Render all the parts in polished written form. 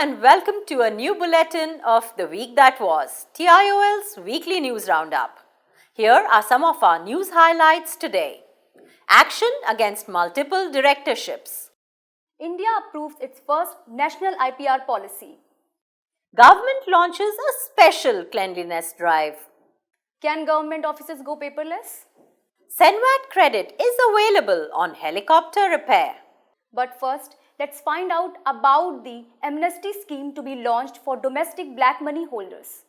and welcome to a new bulletin of the week that was, TIOL's weekly news roundup. Here are some of our news highlights today. Action against multiple directorships. India approves its first national IPR policy. Government launches a special cleanliness drive. Can government offices go paperless? CENVAT credit is available on helicopter repair. But first, let's find out about the Amnesty scheme to be launched for domestic black money holders.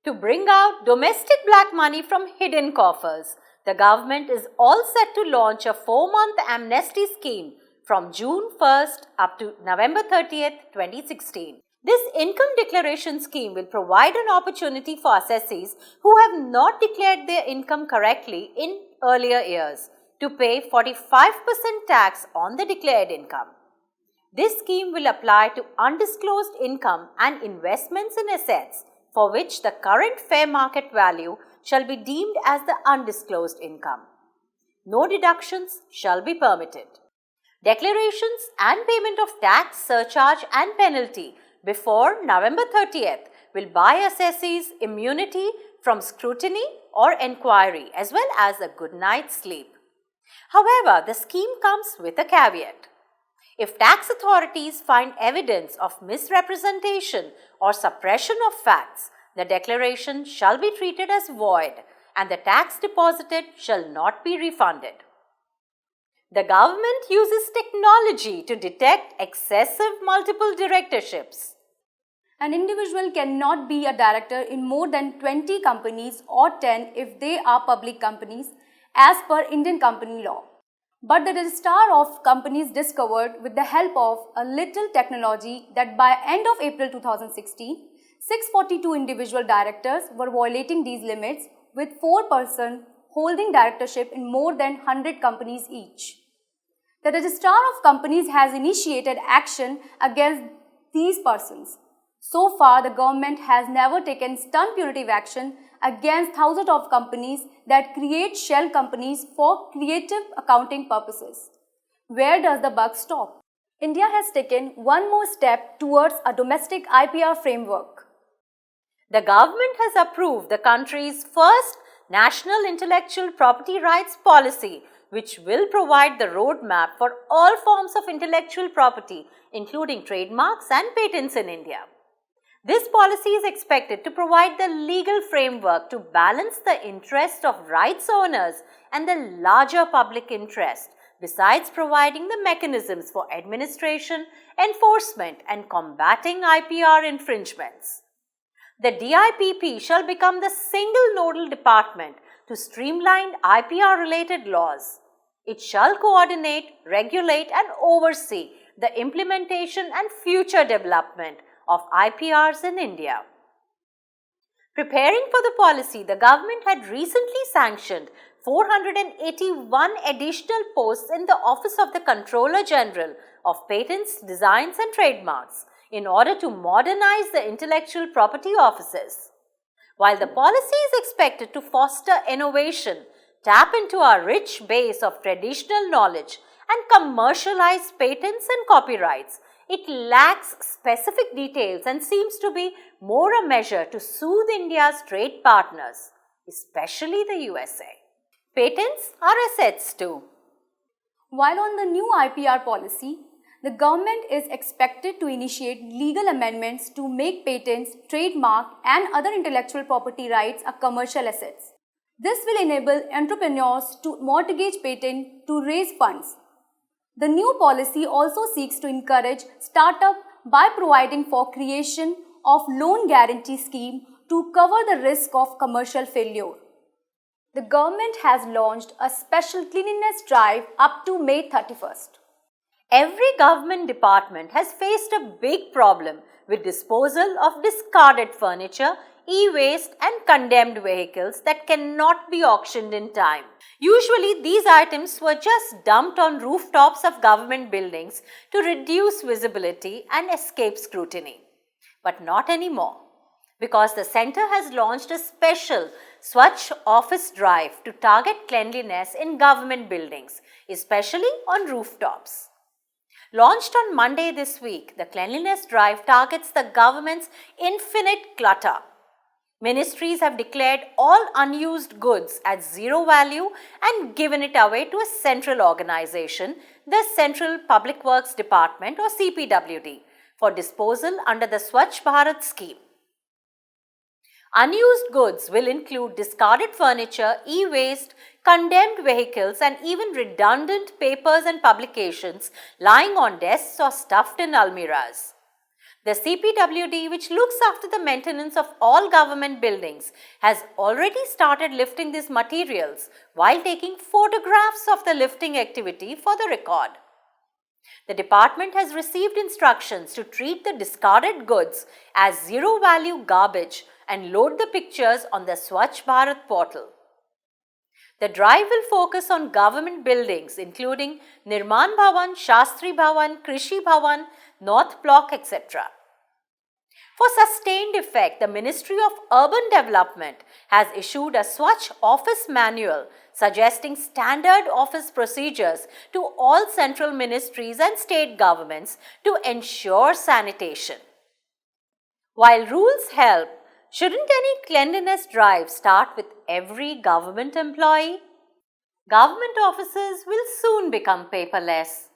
To bring out domestic black money from hidden coffers, the government is all set to launch a 4-month amnesty scheme from June 1st up to November 30th, 2016. This income declaration scheme will provide an opportunity for assessees who have not declared their income correctly in earlier years to pay 45% tax on the declared income. This scheme will apply to undisclosed income and investments in assets for which the current fair market value shall be deemed as the undisclosed income. No deductions shall be permitted. Declarations and payment of tax, surcharge and penalty before November 30th will buy assessees immunity from scrutiny or enquiry as well as a good night's sleep. However, the scheme comes with a caveat. If tax authorities find evidence of misrepresentation or suppression of facts, the declaration shall be treated as void and the tax deposited shall not be refunded. The government uses technology to detect excessive multiple directorships. An individual cannot be a director in more than 20 companies or 10 if they are public companies as per Indian company law. But the registrar of companies discovered with the help of a little technology that by end of April 2016, 642 individual directors were violating these limits with 4 persons holding directorship in more than 100 companies each. The registrar of companies has initiated action against these persons. So far, the government has never taken stern punitive action against thousands of companies that create shell companies for creative accounting purposes. Where does the buck stop? India has taken one more step towards a domestic IPR framework. The government has approved the country's first National Intellectual Property Rights Policy, which will provide the roadmap for all forms of intellectual property, including trademarks and patents in India. This policy is expected to provide the legal framework to balance the interest of rights owners and the larger public interest, besides providing the mechanisms for administration, enforcement and combating IPR infringements. The DIPP shall become the single nodal department to streamline IPR-related laws. It shall coordinate, regulate and oversee the implementation and future development of IPRs in India. Preparing for the policy, the government had recently sanctioned 481 additional posts in the Office of the Controller General of Patents, Designs and Trademarks in order to modernize the intellectual property offices. While the policy is expected to foster innovation, tap into our rich base of traditional knowledge and commercialize patents and copyrights, it lacks specific details and seems to be more a measure to soothe India's trade partners, especially the USA. Patents are assets too. While on the new IPR policy, the government is expected to initiate legal amendments to make patents, trademark and other intellectual property rights a commercial assets. This will enable entrepreneurs to mortgage patent to raise funds. The new policy also seeks to encourage startup by providing for creation of loan guarantee scheme to cover the risk of commercial failure. The government has launched a special cleanliness drive up to May 31st. Every government department has faced a big problem with disposal of discarded furniture, e-waste and condemned vehicles that cannot be auctioned in time. Usually, these items were just dumped on rooftops of government buildings to reduce visibility and escape scrutiny. But not anymore, because the centre has launched a special Swachh Office drive to target cleanliness in government buildings, especially on rooftops. Launched on Monday this week, the Cleanliness Drive targets the government's infinite clutter. Ministries have declared all unused goods as zero value and given it away to a central organization, the Central Public Works Department or CPWD, for disposal under the Swachh Bharat scheme. Unused goods will include discarded furniture, e-waste, condemned vehicles and even redundant papers and publications lying on desks or stuffed in almirahs. The CPWD, which looks after the maintenance of all government buildings, has already started lifting these materials while taking photographs of the lifting activity for the record. The department has received instructions to treat the discarded goods as zero-value garbage and load the pictures on the Swachh Bharat portal. The drive will focus on government buildings including Nirman Bhavan, Shastri Bhavan, Krishi Bhavan, North Block, etc. For sustained effect, the Ministry of Urban Development has issued a Swachh Office Manual suggesting standard office procedures to all central ministries and state governments to ensure sanitation. While rules help, shouldn't any cleanliness drive start with every government employee? Government offices will soon become paperless.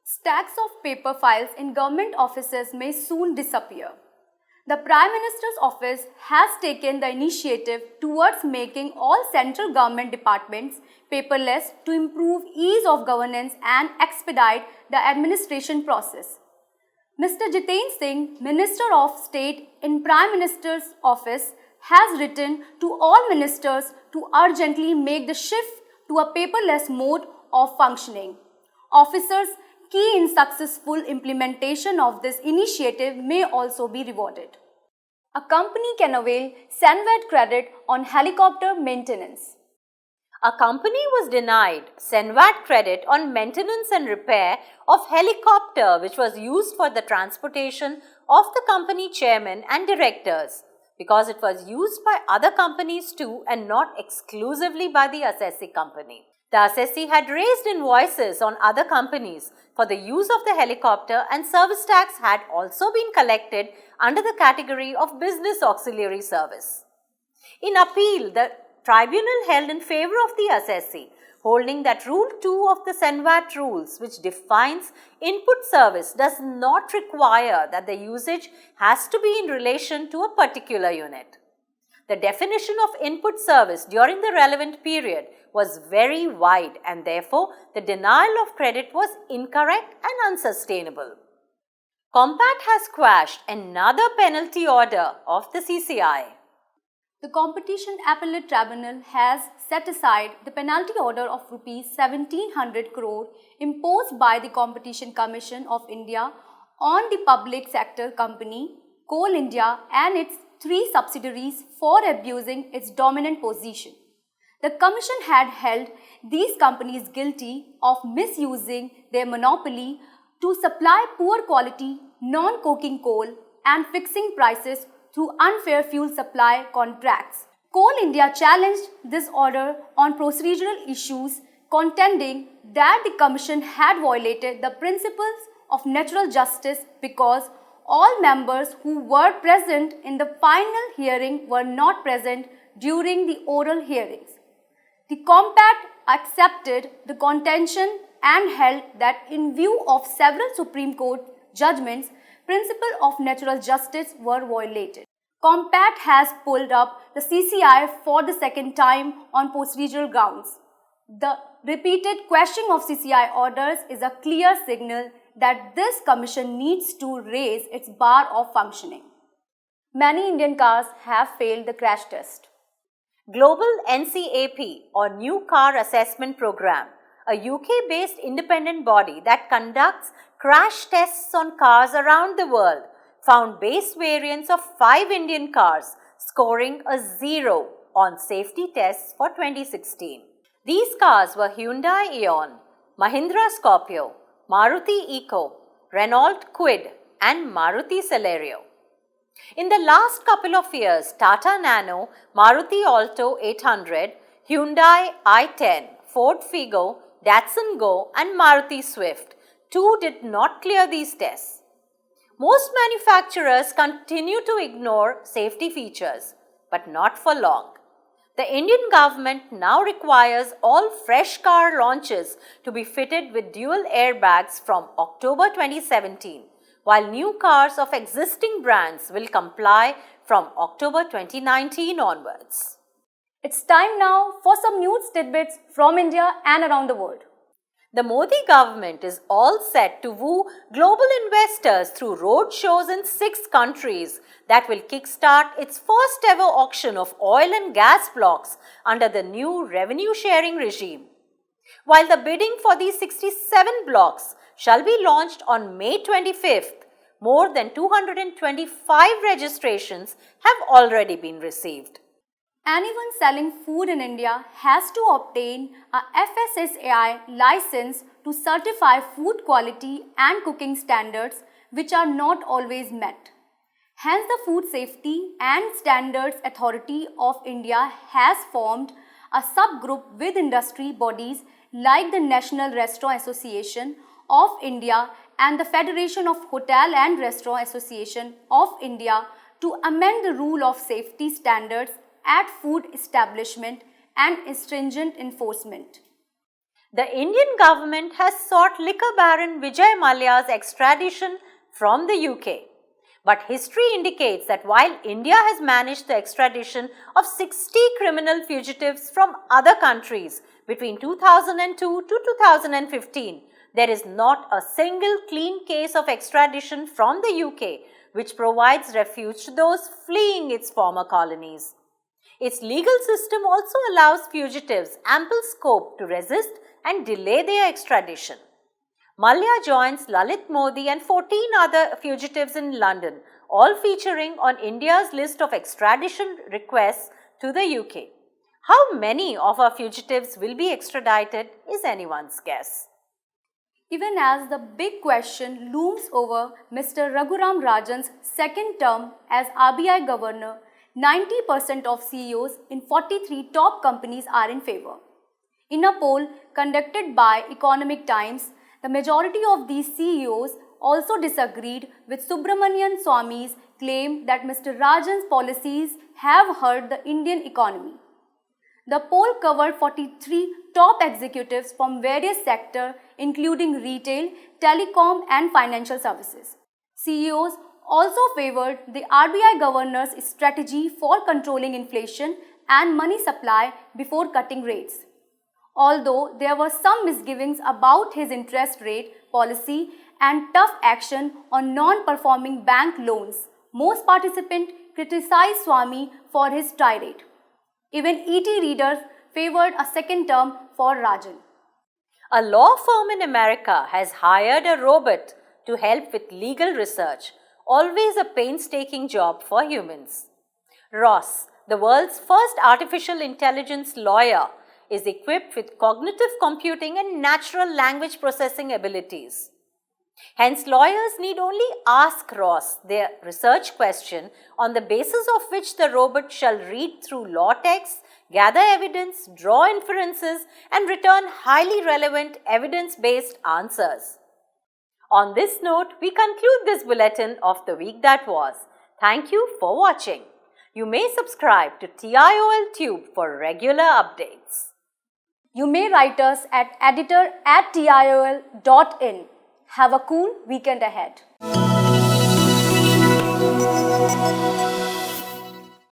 Stacks of paper files in government offices may soon disappear. The Prime Minister's office has taken the initiative towards making all central government departments paperless to improve ease of governance and expedite the administration process. Mr. Jiten Singh, Minister of State in Prime Minister's office, has written to all ministers to urgently make the shift to a paperless mode of functioning. Officers key in successful implementation of this initiative may also be rewarded. A company can avail CENVAT credit on helicopter maintenance. A company was denied CENVAT credit on maintenance and repair of helicopter which was used for the transportation of the company chairman and directors because it was used by other companies too and not exclusively by the assessee company. The assessee had raised invoices on other companies for the use of the helicopter and service tax had also been collected under the category of business auxiliary service. In appeal, the tribunal held in favor of the assessee, holding that Rule 2 of the CENVAT rules, which defines input service, does not require that the usage has to be in relation to a particular unit. The definition of input service during the relevant period was very wide and therefore the denial of credit was incorrect and unsustainable. Compact has quashed another penalty order of the CCI. The Competition Appellate Tribunal has set aside the penalty order of Rs 1700 crore imposed by the Competition Commission of India on the public sector company Coal India and its 3 subsidiaries for abusing its dominant position. The Commission had held these companies guilty of misusing their monopoly to supply poor quality non-coking coal and fixing prices through unfair fuel supply contracts. Coal India challenged this order on procedural issues, contending that the Commission had violated the principles of natural justice because all members who were present in the final hearing were not present during the oral hearings. The Compact accepted the contention and held that in view of several Supreme Court judgments, principles of natural justice were violated. Compact has pulled up the CCI for the second time on procedural grounds. The repeated questioning of CCI orders is a clear signal that this commission needs to raise its bar of functioning. Many Indian cars have failed the crash test. Global NCAP or New Car Assessment Program, a UK-based independent body that conducts crash tests on cars around the world, found base variants of 5 Indian cars scoring a 0 on safety tests for 2016. These cars were Hyundai Eon, Mahindra Scorpio, Maruti Eco, Renault Kwid and Maruti Celerio. In the last couple of years, Tata Nano, Maruti Alto 800, Hyundai i10, Ford Figo, Datsun Go and Maruti Swift 2 did not clear these tests. Most manufacturers continue to ignore safety features, but not for long. The Indian government now requires all fresh car launches to be fitted with dual airbags from October 2017, while new cars of existing brands will comply from October 2019 onwards. It's time now for some news tidbits from India and around the world. The Modi government is all set to woo global investors through road shows in 6 countries that will kickstart its first ever auction of oil and gas blocks under the new revenue sharing regime. While the bidding for these 67 blocks shall be launched on May 25th, more than 225 registrations have already been received. Anyone selling food in India has to obtain a FSSAI license to certify food quality and cooking standards, which are not always met. Hence, the Food Safety and Standards Authority of India has formed a subgroup with industry bodies like the National Restaurant Association of India and the Federation of Hotel and Restaurant Association of India to amend the rule of safety standards at food establishment and stringent enforcement. The Indian government has sought liquor baron Vijay Mallya's extradition from the UK. But history indicates that while India has managed the extradition of 60 criminal fugitives from other countries between 2002 to 2015, there is not a single clean case of extradition from the UK which provides refuge to those fleeing its former colonies. Its legal system also allows fugitives ample scope to resist and delay their extradition. Mallya joins Lalit Modi and 14 other fugitives in London, all featuring on India's list of extradition requests to the UK. How many of our fugitives will be extradited is anyone's guess. Even as the big question looms over Mr. Raghuram Rajan's second term as RBI governor, 90% of CEOs in 43 top companies are in favor. In a poll conducted by Economic Times, the majority of these CEOs also disagreed with Subramanian Swamy's claim that Mr. Rajan's policies have hurt the Indian economy. The poll covered 43 top executives from various sectors including retail, telecom and financial services. CEOs also favored the RBI governor's strategy for controlling inflation and money supply before cutting rates. Although there were some misgivings about his interest rate policy and tough action on non-performing bank loans, most participants criticized Swamy for his tirade. Even ET readers favored a second term for Rajan. A law firm in America has hired a robot to help with legal research, always a painstaking job for humans. Ross, the world's first artificial intelligence lawyer, is equipped with cognitive computing and natural language processing abilities. Hence, lawyers need only ask Ross their research question, on the basis of which the robot shall read through law texts, gather evidence, draw inferences, and return highly relevant evidence-based answers. On this note, we conclude this bulletin of the week that was. Thank you for watching. You may subscribe to TIOL Tube for regular updates. You may write us at editor@tiol.in. Have a cool weekend ahead.